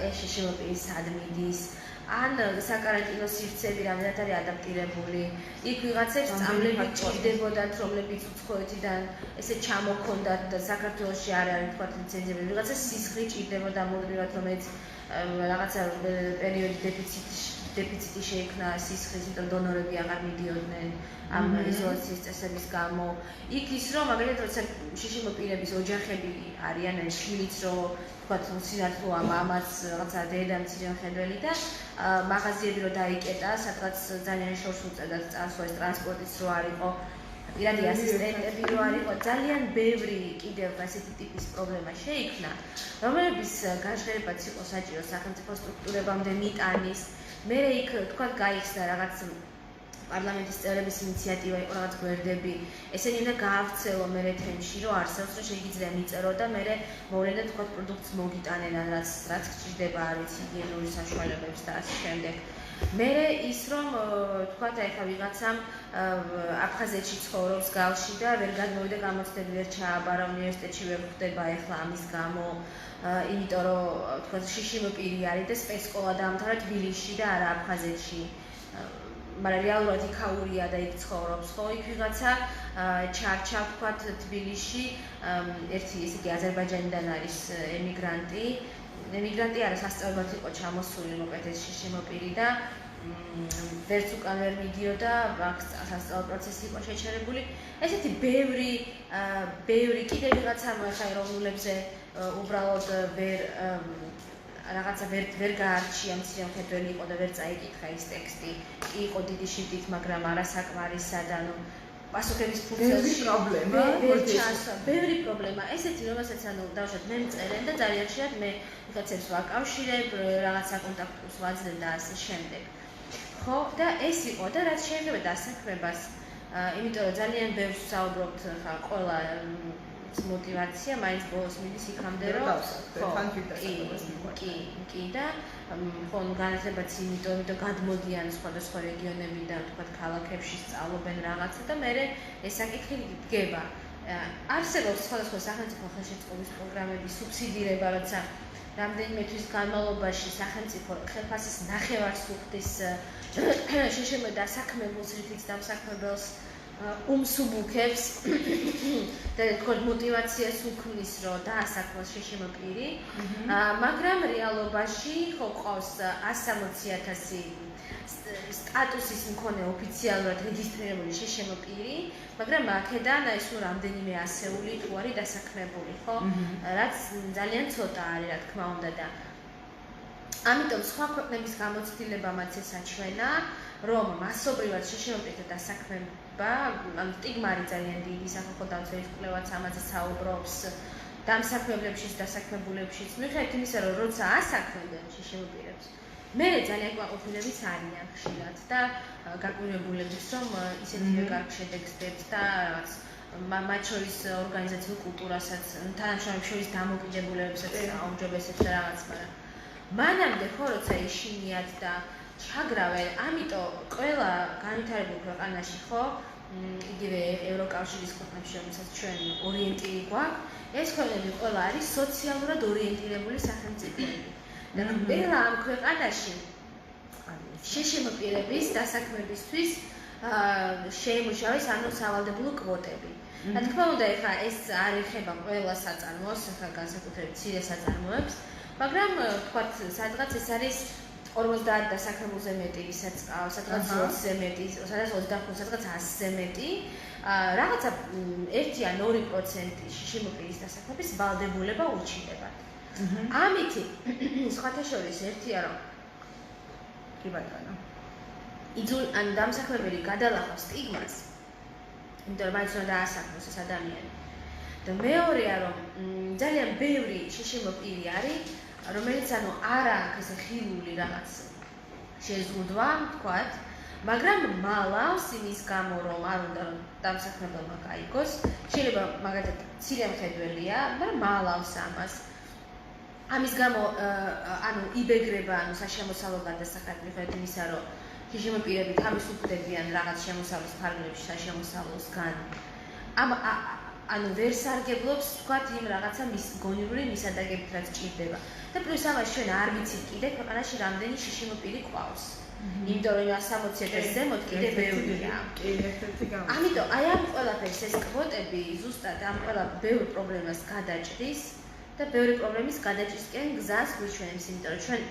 Speaker 2: ეს შიშიმოპირის ადმინის ან საკარანტინო სივრცეები რამდენად არის ადაპტირებული, იქ ვიღაცებს წამლები ჭირდებოდათ, რომლებიც უცხოეთიდან ესე ჩამოქონდათ და საქართველოში არ არის თქვა ლიცენზიები, ვიღაცას სისხლი ჭირდებოდა მუდმივად, რომელიც რაღაცა პერიოდი დეფიციტი შეიქმნა სისხლის, იმიტომ დონორები აღარ მიდიოდნენ ამ იზოლაციის წესების გამო. იქ ის რომ მაგალითად როცა შიშიმოპირების ოჯახები არიან შვილიც რომ თქვათ სინათლოა მამაც რაღაცა დედა მცირე მხედველი და მაღაზიები რომ დაიკეტა, სადღაც ძალიან შორს უწევდათ წასვლა ეს ტრანსპორტიც რო არ იყო, პირადი ასისტენტები რო არ იყო, ძალიან ბევრი კიდევ ასეთი ტიპის პრობლემა შეიქმნა, რომლებიც გაჟღერებაც იყო საჭირო სახელმწიფო სტრუქტურებამდე მიტანის. მე იქ თქვათ გაიხსნა რაღაც პარლამენტის წევრების ინიციატივა იყო რაღაც გვერდები, ესენი უნდა გაავრცელო მერე თემში, რომ არსებობს, რომ შეიძლება მიწერო და მერე მოვლენდა თქვათ პროდუქტს მოგიტანენ, რაც გჭირდება არის ჰიგიენური საშუალებებს და ასე შემდეგ. მერე ის რომ თქვათ აი ხა ვიღაცამ აფხაზეთში ცხოვრობს გალში და ვერ გადმოვიდა გამოცდები, ვერ ჩააბარა უნივერსიტეტში, ვერ ხვდება ეხლა ამის გამო, იმიტომ რომ თქვათ შიშიმოპირი არის და სპეცსკოლა დაამთავრა თბილისში და არა აფხაზეთში. მაგრამ რეალურად იქაურია და იქ ცხოვრობს, ხო, იქ ვიღაცა ჩარჩა ვთქვათ თბილისში, ერთი ესე იგი აზერბაიჯანიდან არის ემიგრანტი არა სასწავლებლად იყო ჩამოსული მოკლედ ეს შიშიმოპირი და ვერც უკან ვერ მიდიოდა, სასწავლო პროცესი იყო შეჩერებული. ესეთი ბევრი კიდევ ვიღაცა ხა ეროვნულებზე უბრალოდ რაღაცა ვერ გაარჩია მცირე მხედველი იყო და ვერ წაიკითხა ის ტექსტი. კი იყო დიდი შრიფტით, მაგრამ არასაკმარისად, ანუ პასუხების ფუნქციაში პრობლემა, ბევრი პრობლემა. ესეთი რომელსაც ანუ დავუშვათ მე მწერენ და ძალიან ხშირად მე ვიღაცებს ვაკავშირებ, რაღაც საკონტაქტოს ვაძლევ და ასე შემდეგ. ხო, და ეს იყო და რაც შეეხება დასაქმებას, იმიტომ რომ ძალიან ბევრს ვსაუბრობთ ხა ყველა мотивация მაინც ბოლოს მიდის იქამდე რომ კი და ხომ განათლებაც იმიტომ გადმოდიან სხვადასხვა რეგიონებიდან თქვათ ქალაქებში სწავლობენ რაღაცა და მე ეს საკითხი დგება. არსებობს სხვადასხვა სახელმწიფო ხელშეწყობის პროგრამების სუბსიდირება, როცა რამდენიმე თვის განმავლობაში სახელმწიფო ხელფასის ნახევარს უხდის შიშიმ დასაქმებულს, რითიც დამსაქმებელს უმსუბუქებს და თქვენ мотивაციას უქმნის, რომ დაასაქმოს შიშიმოპირი, მაგრამ რეალობაში ხო ყავს 160,000 სტატუსის მქონე ოფიციალურად რეგისტრირებული შიშიმოპირი, მაგრამ აქედან ეს ნუ რამდენიმე ასეული თუ არის დასაქმებული, ხო? რაც ძალიან ცოტა არის, რა თქმა უნდა და ამიტომ სხვა ქვეყნების გამოცდილებამაც ეს აჩვენა, რომ მასობრივად შიშიმოპირთა დასაქმება, ანუ სტიგმა არის ძალიან დიდი, სახალხო დამცველის კვლევაც ამაზე საუბრობს, დამსაქმებლებშიც, დასაქმებულებშიც, მიუხედავად იმისა, რომ როცა ასაქმებენ შიშიმოპირებს, მე ძალიან კმაყოფილებიც არიან ხშირად და გაკვირვებულებიც, რომ ისეთივე კარგ შედეგს დებთ და რაღაც მათ შორის ორგანიზაციულ კულტურასაც, თანამშრომლებს შორის დამოკიდებულებებსაც აუმჯობესებს და რაღაც, მაგრამ მანამდე ხო როცა ეშინიათ და ჩაგრავენ, ამიტომ ყველა განვითარებულ ქვეყანაში ხო, იგივე ევროკავშირის ქვეყნებში, რომელსაც ჩვენ ორიენტირი გვაქვს, ეს ქვეყნები ყველა არის სოციალურად ორიენტირებული სახელმწიფოები. ყველა ამ ქვეყანაში შიშიმ პირების დასაქმებისთვის შეიმუშავეს სავალდებულო კვოტები. რა თქმა უნდა, ეხლა ეს არ ეხება ყველა საწარმოებს, ეხლა განსაკუთრებით მცირე საწარმოებს, მაგრამ თქვათ, სადღაც ეს არის 50 დასაქმებულზე მეტი, სადღაც 20-ზე მეტი, სადღაც 25, სადღაც 100-ზე მეტი, რაღაცა 1 ან 2% შიშიმ პირის დასაქმების ვალდებულება უჩნდებათ. ამითი სხვათა შორის ერთია, რომ
Speaker 1: კი ბატონო.
Speaker 2: ან დამსაქმებელი გადალახავს სტიგმას, იმიტომ რომ მაინც უნდა დაასაქმოს ეს ადამიანი. და მეორეა, რომ ძალიან ბევრი შიშიმ პირი არის, რომელიც არ აქვს ესე ხილული რაღაც შეზღუდვა, თქვათ, მაგრამ მალავს იმის გამო, რომ არ უნდა რომ დამსაქმებელმა გაიგოს, შეიძლება მაგალითად მცირე მხედველია, მაგრამ მალავს ამას. ამის გამო იბეგრება საშემოსავლო გადასახადები მიხედვით იმისა, რომ შიშიმ პირები თავისუფლებიან რაღაც შემოსავლის ფარგლებში საშემოსავლოსგან. ვერ სარგებლობს, თქვათ, იმ რაღაცა გონივრული მისადაგებით, რაც ჭირდება. და პლუს ამას ჩვენ არ ვიცით კიდე ქვეყანაში რამდენი შიშიმ პირი ყავს. იმიტომ რომ 160,000 ზემოთ კიდე ბევრია. ამიტომ აი ამ ყველაფერს ეს კვოტები ზუსტად ამ ყველა ბევრ პრობლემას გადაჭრის და ბევრი პრობლემის გადაჭრისკენ გზას გვიჩვენებს, იმიტომ რომ ჩვენ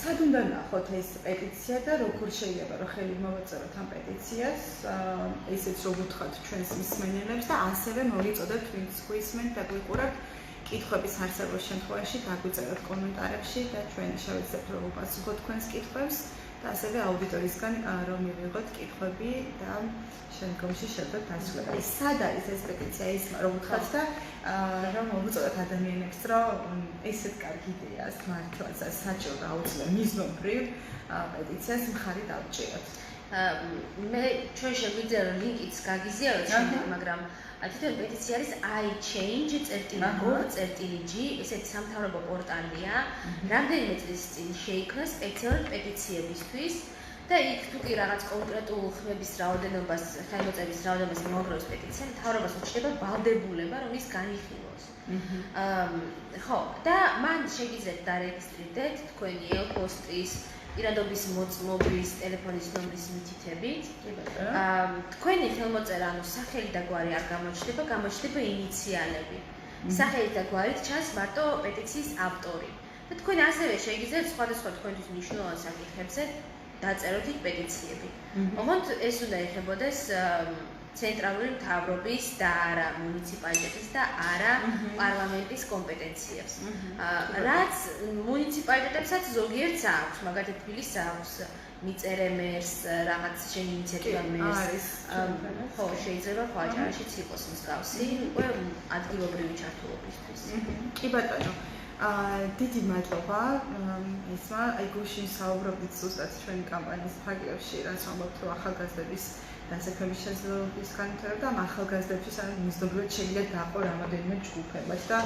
Speaker 1: სად უნდა ნახოთ ეს პეტიცია და როგორ შეიძლება რომ ხელი მოვაწეროთ ამ პეტიციას, ესეც რომ ვუთხრათ ჩვენს მსმენელებს და ასევე მოვიწოდოთ ვინც გვისმენთ და გვიყურებთ კითხვების არსებობის შემთხვევაში დაგვიწეროთ კომენტარებში და ჩვენ შევეცდებთ რომ ვუპასუხოთ თქვენს კითხვებს და ასევე აუდიტორიისგან რომ მივიღოთ კითხვები და შემდგომში შევდოთ დასრულება. სად არის ეს პეტიცია, ის რომ ვუთხრათ და რომ მოვუწოდოთ ადამიანებს, რომ ესეთ კარგი იდეას მართლაც საჭირო აუცილებლად მიზნობრივ პეტიციას მხარი დავჭიროთ.
Speaker 2: ჩვენ შეგვიძლია რომ ლინკიც გაგიზიაროთ შემდეგ, მაგრამ თვითონ პეტიცია არის iChange.org.g, ესეთი სამთავრობო პორტალია, რამდენიმე წლის წინ შეიქმნა სპეციალურად პეტიციებისთვის და იქ თუ კი რაღაც კონკრეტულ ხმების რაოდენობას, ხელმოწერის რაოდენობას მოაგროვოს პეტიცია, მთავრობას უჩნდება ვალდებულება, რომ ის განიხილოს. ხო, და მან შეგიძლიათ დარეგისტრირდეთ თქვენი ელ-პოსტის პირადობის მოწმობის, ტელეფონის ნომრის მითითებით. თქვენი ხელმოწერა, სახელი და გვარი არ გამოჩნდება, გამოჩნდება ინიციალები. სახელი და გვარით ჩანს მარტო პეტიციის ავტორი. და თქვენ ასევე შეგიძლიათ სხვადასხვა თქვენთვის მნიშვნელოვან საკითხებზე დაწეროთ იქ პეტიციები. ოღონდ ეს უნდა ეხებოდეს ცენტრალური მთავრობის და არა მუნიციპალიტეტის და არა პარლამენტის კომპეტენციებს. რაც მუნიციპალიტეტებსაც ზოგიერთს აქვს, მაგალითად თბილისს აქვს მიწერე მერს, რაღაც შენი ინიციატივა მერს. ხო, შეიძლება ხო აჭარაშიც იყოს მსგავსი, უკვე ადგილობრივი ჩართულობისთვის.
Speaker 1: კი ბატონო. დიდი მადლობა ესმა, აი გუშინ საუბრობთ ზუსტად ჩვენი კამპანიის ფარგლებში, რაც ამბობთ რომ ახალგაზრდების დასაქმების შესაძლებლობის განვითარება და ამ ახალგაზრდებშიც მიზნობრივად შეიძლება დაყო რამოდენიმე ჯგუფებად და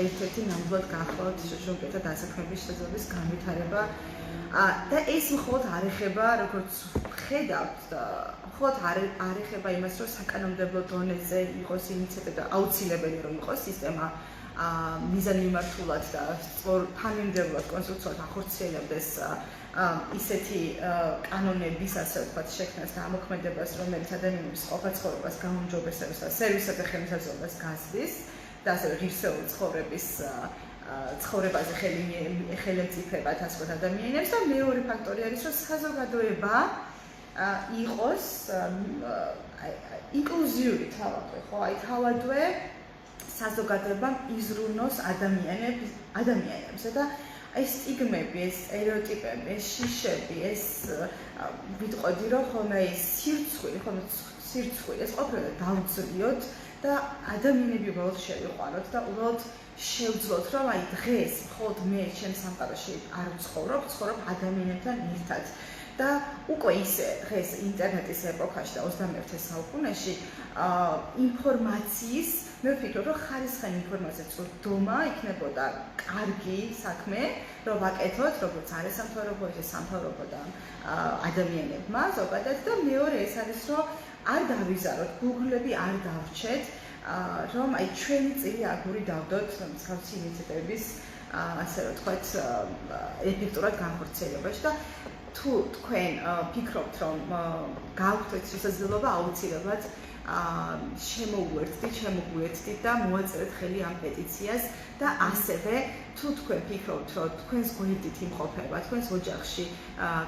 Speaker 1: ერთ-ერთი ნამდვილად გახლავთ ჟურნალისტთა დასაქმების შესაძლებლობის განვითარება და ეს მხოლოდ არ ეხება, როგორც ხედავთ, მხოლოდ არ ეხება იმას, რომ საკანონმდებლო დონეზე იყოს ინიციატივა და აუცილებელი რომ იყოს სისტემა მიზანმიმართულად და თანმიმდევრულად კონსტიტუციად ახორციელებდეს ისეთი კანონების, ასე ვთქვათ, შექმნას და ამოქმედებას, რომელიც ადამიანების ყოფაცხოვრებას გაუმჯობესებს და სერვისებთან ხელმისაწვდომობას გასცდის და ასევე ღირსეული ცხოვრებაზე ხელმწიფებათ ასე ვთქვათ ადამიანებს და მეორე ფაქტორი არის, რომ საზოგადოება იყოს ინკლუზიური თავადვე, ხო, აი თავადვე საზოგადოებამ იზრუნოს ადამიანებს და ეს სტიგმები, ეს სტერეოტიპები, ეს შიშები, ეს ვიტყოდი რომ ხოლმე ეს სირცხვილი, ეს ყოფილი დავძლიოთ და ადამიანები უბრალოდ შევიყვანოთ და უბრალოდ შევძლოთ რომ აი დღეს მხოლოდ მე ჩემ სამყაროში არ ვცხოვრობ, ვცხოვრობ ადამიანებთან ერთად. და უკვე ისე დღეს ინტერნეტის ეპოქაში და 21 საუკუნეში ინფორმაციის მე ვფიქრობ რომ ხარისხიანი ინფორმაციის წვდომა იქნებოდა კარგი საქმე რომ ვაკეთოთ როგორც არასამთავრობო ისე სამთავრობო და ადამიანებმა ზოგადად და მეორე ეს არის რომ არ დავიზაროთ გუგლები არ დავრჩეთ რომ აი ჩვენი წილი აგური დავდოთ მსგავსი ინიციატივების ასე რომ ვთქვათ, ეფექტურად განხორციელებაში და თუ თქვენ ფიქრობთ, რომ გაქვთ ეს შესაძლებლობა, აუცილებლად შემოგვერთდით და მოაწერეთ ხელი ამ პეტიციას და ასევე თუ თქვენ ფიქრობთ, რომ თქვენს გვერდით იმყოფება, თქვენს ოჯახში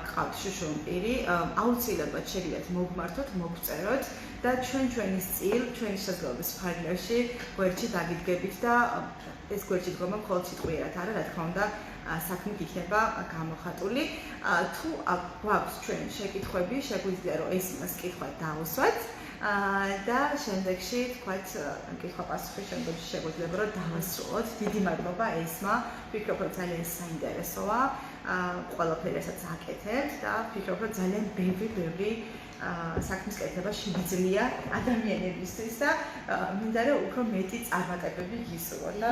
Speaker 1: გყავთ შუშუმპირი, აუცილებლად შეგიძლიათ მოგმართოთ, მოგწეროთ და ჩვენის წილ, ჩვენი შესაძლებლობის ფარგლებში გვერდში დაგიდგებით და ეს გვერდში დგომა მხოლოდ სიტყვიერად არა, რა თქმა უნდა, საქმით იქნება გამოხატული. თუ გვაქვს ჩვენ შეკითხვები, შეგვიძლია რომ ეს იმას კითხვა დავუსვათ და შემდეგში თქვათ კითხვა-პასუხის შემდეგში შეგვიძლია რომ დავასრულოთ. დიდი მადლობა ესმა, ვფიქრობ რომ ძალიან საინტერესოა ყველაფერი რასაც აკეთებთ და ვფიქრობ რომ ძალიან ბევრი საქმის კეთება შეგიძლია ადამიანებისთვის და მინდა რომ უფრო მეტი წარმატებები გისურვოთ და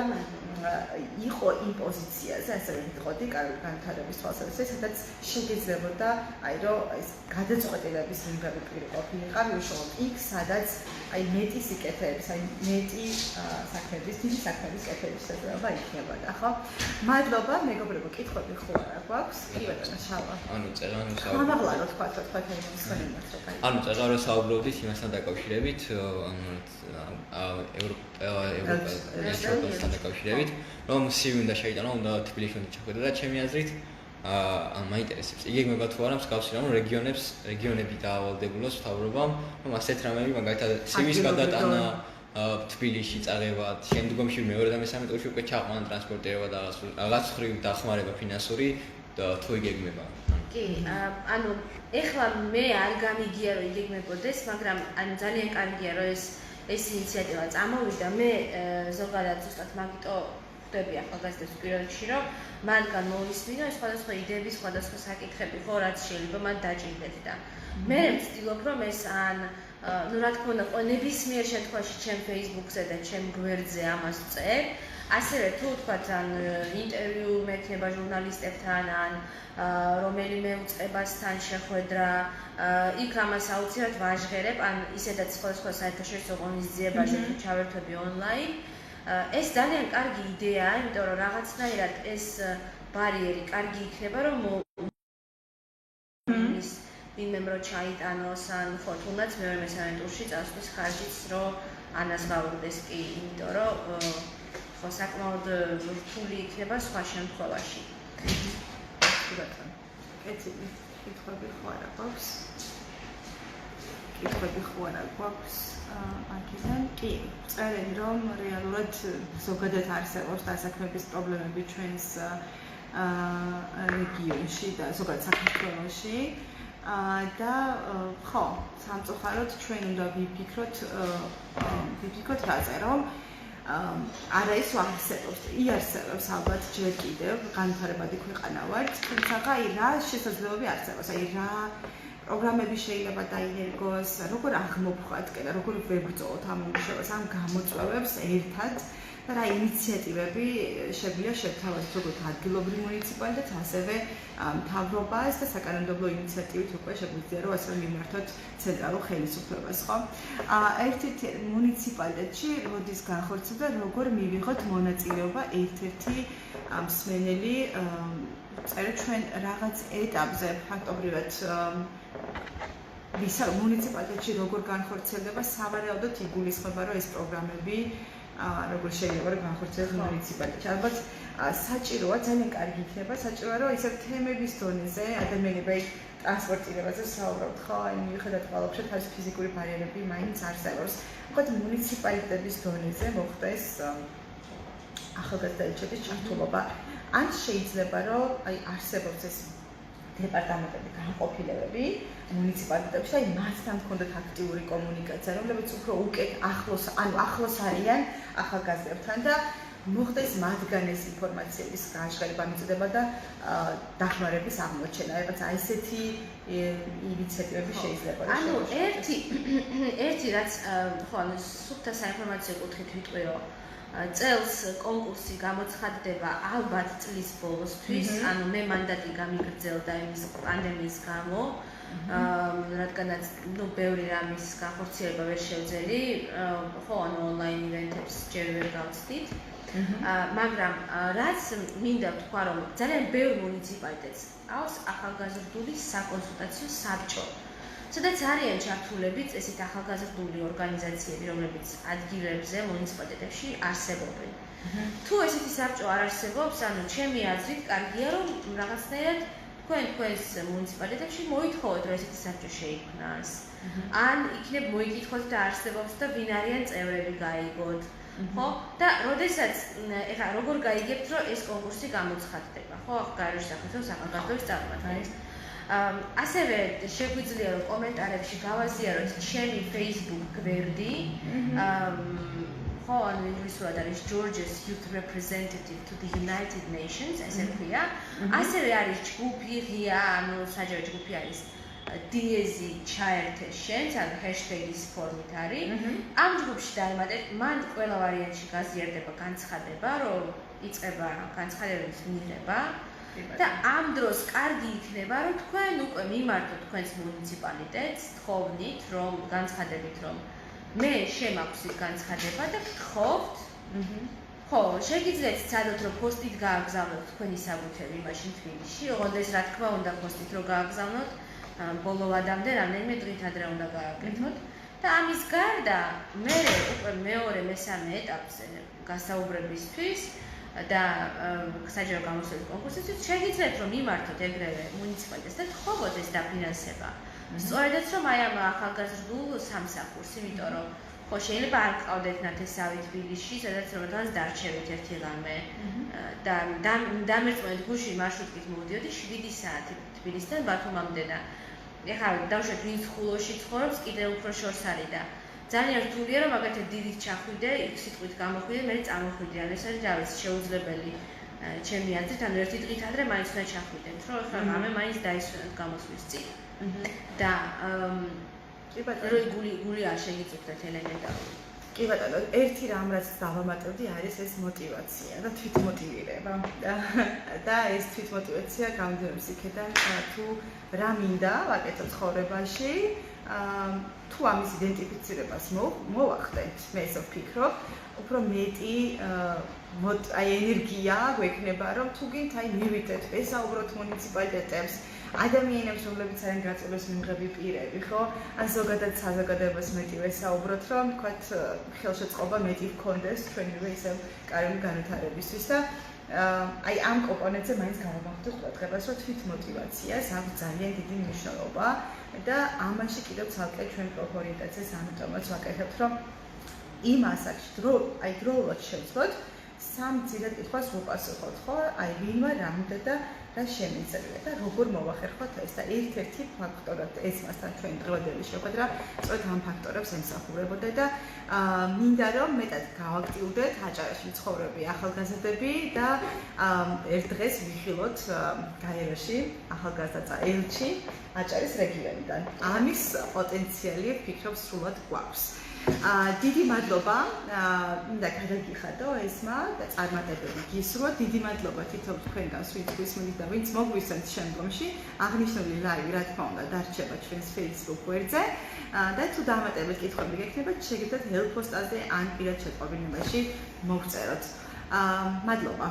Speaker 1: იყო იმ პოზიციაზე, ასე ვიტყოდი, განვითარების თვალსაზრისით, სადაც შეგეძლებოდა, რომ ეს გადაწყვეტილების მიღების პირი ყოფილიყარ, უშუალოდ იქ, სადაც მეტი სიკეთეების, მეტი საქმების, დიდი საქმების კეთების შესაძლებლობა იქნებოდა, ხო? მადლობა, მეგობრებო, კითხვები ხო არა გვაქვს? კი ბატონო, შალვა.
Speaker 3: ანუ წერანო
Speaker 1: ამაღლა რო თქვა მოსვენებად.
Speaker 3: ანუ წერანო საუბრობდით იმასთან დაკავშირებით, ევროპასთან დაკავშირებით, რომ CV უნდა შეიტანო, უნდა თბილისში უნდა ჩახვიდე და ჩემი აზრით მაინტერესებს. იგი მეგობრებო თუ არა მსგავსი რამ რეგიონები დაავალდებულოს მთავრობამ, რომ ასეთ რამები მაგალითად CV-ს გადატანა თბილისში წაღება, შემდგომში მეორე და მესამე ტურში უკვე ჩაყვანა ტრანსპორტირება და რაღაც ხრივ დახმარება ფინანსური თუ იგეგმება.
Speaker 2: კი, ანუ ეხლა მე არ გამიგია რომ იგეგმებოდეს, მაგრამ ანუ ძალიან კარგია რომ ეს ინიციატივა წამოვიდა. მე ზოგადად ზუსტად მაგიტო ხვდები ახალგაზრდებს პირველ რიგში, რომ მათგან მოვისმინო ეს სხვადასხვა იდეები, სხვადასხვა საკითხები, ხო რაც შეიძლება მათ დაჭირდეთ და მე ვცდილობ რომ ეს ну რა თქმა უნდა, ნებისმიერ შემთხვევაში ჩემ Facebook-ზე და ჩემ გვერდზე ამას წერ. ასევე თუ ვთქვათ, ან ინტერვიუ მექნება ჟურნალისტებთან, ან რომელიმე უწყებასთან შეხვედრა, იქ ამას აუცილებლად ვაჟღერებ, ან ისედაც სხვადასხვა საერთაშორისო ღონისძიებაზე თუ ჩავერთვები ონლაინ. ეს ძალიან კარგი იდეაა, იმიტომ რომ რაღაცნაირად ეს ბარიერი კარგი იქნება, რომ ვინმემ რო ჩაიტანოს, ან ხო თუნდაც მეორე მესამე ტურში წასვლის ხარჯიც რო ანაზღაურდეს კი, იმიტომ რომ ხო საკმაოდ რთული იქნება სხვა შემთხვევაში.
Speaker 1: კი ბატონო. კეთილი. კითხვები ხო არა გვაქვს? კითხვები ხო არა გვაქვს? აქედან კი, წერენ რომ რეალურად ზოგადად არსებობს დასაქმების პრობლემები ჩვენს რეგიონში და ზოგადად საქართველოში. და ხო, სამწუხაროდ ჩვენ უნდა ვიფიქროთ რაზე, რომ არა ის არსებობს, იარსებობს ალბათ ჯერ კიდევ განვითარებადი ქვეყანა ვართ, თუმცა რა შესაძლებლობები არსებობს, რა პროგრამები შეიძლება დაინერგოს, როგორ აღმოფხვათ და როგორ ვებრძოლოთ ამ მუშაობას, ამ გამოწვევებს ერთად და რა ინიციატივები შეგვიძლია შევთავაზოთ როგორც ადგილობრივ მუნიციპალიტეტს, ასევე მთავრობას და საკანონმდებლო ინიციატივით უკვე შეგვიძლია რომ ასე მიმართოთ ცენტრალურ ხელისუფლებას, ხო? ერთ-ერთი მუნიციპალიტეტში როდის განხორციელდა, როგორ მივიღოთ მონაწილეობა ერთ-ერთი მსმენელი წერეთ ჩვენ რაღაც ეტაპზე ფაქტობრივად მუნიციპალიტეტში როგორ განხორციელდება, სავარაუდოდ იგულისხმება რომ ეს პროგრამები როგორ შეიძლება რომ განხორციელდეს მუნიციპალიტეტში. ალბათ საჭიროა, ძალიან კარგი იქნება, საჭიროა რომ ისევ თემების დონეზე ადამიანები ტრანსპორტირებაზე საუბრობთ, ხო? მიუხედავად ყველაფრისა, თავის ფიზიკური ბარიერები მაინც არსებობს. მოკლედ მუნიციპალიტეტების დონეზე მოხდეს ახალგაზრდაელჩების ჩართულობა. ან შეიძლება რომ არსებობს ეს დეპარტამენტები, განყოფილებები მუნიციპალიტეტებში, მათთან ჰქონდათ აქტიური კომუნიკაცია, რომლებიც უფრო ახლოს არიან ახალგაზრდებთან და მოხდეს მათგან ეს ინფორმაციების გააშკარულება მიწოდება და დახმარების აღმოჩენა. რაღაც ესეთი ინიციატივები შეიძლება რომ
Speaker 2: ანუ ერთი რაც ხო ანუ სუფთა საინფორმაციო კუთხით ვიტყვი რომ წელს კონკურსი გამოცხადდება ალბათ წლის ბოლოსთვის, ანუ მე მანდატი გამიგრძელდა იმის პანდემიის გამო, რადგანაც ბევრი რამის განხორციელება ვერ შევძელი, ხო ანუ ონლაინ ივენთებს ჯერ ვერ გავცდით. მაგრამ რაც მინდა ვთქვა, რომ ძალიან ბევრ მუნიციპალიტეტს ყავს ახალგაზრდული საკონსულტაციო საბჭო. სადაც არიან ჩართულები წესით ახალგაზრდული ორგანიზაციები, რომლებიც ადგილებზე, მუნიციპალიტეტებში არსებობენ. თუ ესეთი საბჭო არ არსებობს, ანუ ჩემი აზრით, კარგია რომ რაღაცნაირად თქვენს მუნიციპალიტეტებში მოითხოვოთ, რომ ესეთი საბჭო შეიქმნას. ან იქნებ მოიკითხოთ და არსებობს და ვინ არიან წევრები გაიგოთ. ხო? და როდესაც ეხლა როგორ გაიგებთ, რომ ეს კონკურსი გამოცხადდება, ხო? გარშ საქართველოს ახალგაზრდობის წარმატებას. ასევე შეგვიძლია რომ კომენტარებში გავაზიაროთ ჩემი Facebook გვერდი. ხო, ანუ ინგლისურად არის Georgia's Youth Representative to the United Nations, ესე ქვია. ასევე არის ჯგუფი ღია, ანუ საჯარო ჯგუფი არის DSE ჩაერთე შენს, ანუ ჰეშტეგის ფორმით არის. ამ ჯგუფში დაემატეთ, მან ყველა ვარიანტში გაზიარდება განცხადება, რომ იწყება განცხადებების მიღება. და ამ დროს კარგი იქნება, რომ თქვენ უკვე მიმართოთ თქვენს მუნიციპალიტეტს, თხოვნით, რომ განცხადებით, რომ მე შემაქვს ის განცხადება და გთხოვთ. ხო, შეგიძლიათ ცადოთ, რომ პოსტით გააგზავნოთ თქვენი საბუთები მაშინ თბილისში, ოღონდ ეს რა თქმა უნდა პოსტით რო გააგზავნოთ, ბოლო ვადამდე რამდენიმე დღით ადრე უნდა გააკეთოთ. და ამის გარდა მე უკვე მეორე მესამე ეტაპზე გასაუბრებისთვის და საჯარო გამოსვლის კონკურსისთვის შეგიძლიათ რომ მიმართოთ ეგრევე მუნიციპალიტეტს და თხოვოთ ეს დაფინანსება. სწორედაც რომ აი ამ ახალგაზრდულ სამსახურს, იმიტომ რომ ხო შეიძლება არ გყავდეთ ნათესავი თბილისში, სადაც რომელთაც დარჩებით ერთი ღამე და დამერწმუნეთ გუშინ მარშრუტით მოვდიოდი 7 საათი თბილისიდან ბათუმამდე და ეხლა დავუშვათ ვინც ხულოში ცხოვრობს, კიდევ უფრო შორს არის და ძალიან რთულია რომ მაგათი დიდით ჩახვიდე, იქ სიტყვით გამოხვიდე, მე წამოხვიდე, ანუ ეს არის რაღაც შეუძლებელი ჩემი აზრით, ანუ ერთი დღით ადრე მაინც უნდა ჩახვიდეთ, რომ ეხლა რამე მაინც დაისვენოთ გამოსვლის წინ. და რო გული არ შეგიწევთ ელემენტარული.
Speaker 1: კი ბატონო, ერთი რამ რაც დავამატებდი არის ეს мотиваცია და თვითმოტივირება. და ეს თვითმოტივაცია გამომდინარეობს იქიდან, თუ რა მინდა ვაკეთო ცხოვრებაში, თუ ამის იდენტიფიცირებას მოვახდენთ, მე ესე ვფიქრობ, უფრო მეტი აი ენერგია გვექნება, რომ თუ გინდ აი მივიდეთ, ვესაუბროთ მუნიციპალიტეტებს, ადამიანებს, რომლებიც არიან გაწევრების მიმღები პირები, ხო? ან ზოგადად საზოგადოებას მეტი ვესაუბროთ, რომ თქვათ ხელშეწყობა მეტი გქონდეს ჩვენივე ისევ კარგი განვითარებისთვის და აი ამ კომპონენტზე მაინც გავამახვილოთ ყურადღებას, რომ თვითმოტივაციას აქვს ძალიან დიდი მნიშვნელობა და ამაში კიდევ ცალკე ჩვენ პროფორიენტაციას ამიტომაც ვაკეთებთ, რომ იმ ასაკში დროულად შევძლოთ სამ ძირად კითხვას ვუპასუხოთ, ხო? აი ვინმა რა მინდა და რა შემიძლია და როგორ მოვახერხოთ ეს და ერთ-ერთი ფაქტორად ეს მასთან ჩვენ დღევანდელი შეხვედრა სწორედ ამ ფაქტორებს ემსახურებოდა და მინდა რომ მეტად გავაქტიურდეთ აჭარაში მცხოვრები ახალგაზრდები და ერთ დღეს ვიხილოთ გაეროში ახალგაზრდა ელჩი აჭარის რეგიონიდან. ამის პოტენციალი ვფიქრობ სრულად გვაქვს. დიდი მადლობა, მინდა გადაგიხადო ესმა და წარმატებები გისურვოთ. დიდი მადლობა თითოეულ თქვენგანს, ვინც გვისმენთ და ვინც მოგვისმენთ შემდგომში. აღნიშნული ლაივი, რა თქმა უნდა, დარჩება ჩვენს Facebook გვერდზე და თუ დამატებითი კითხვები გექნებათ, შეგიძლიათ help post-აზე ან პირად შეწყობილობაში მოვწეროთ. მადლობა.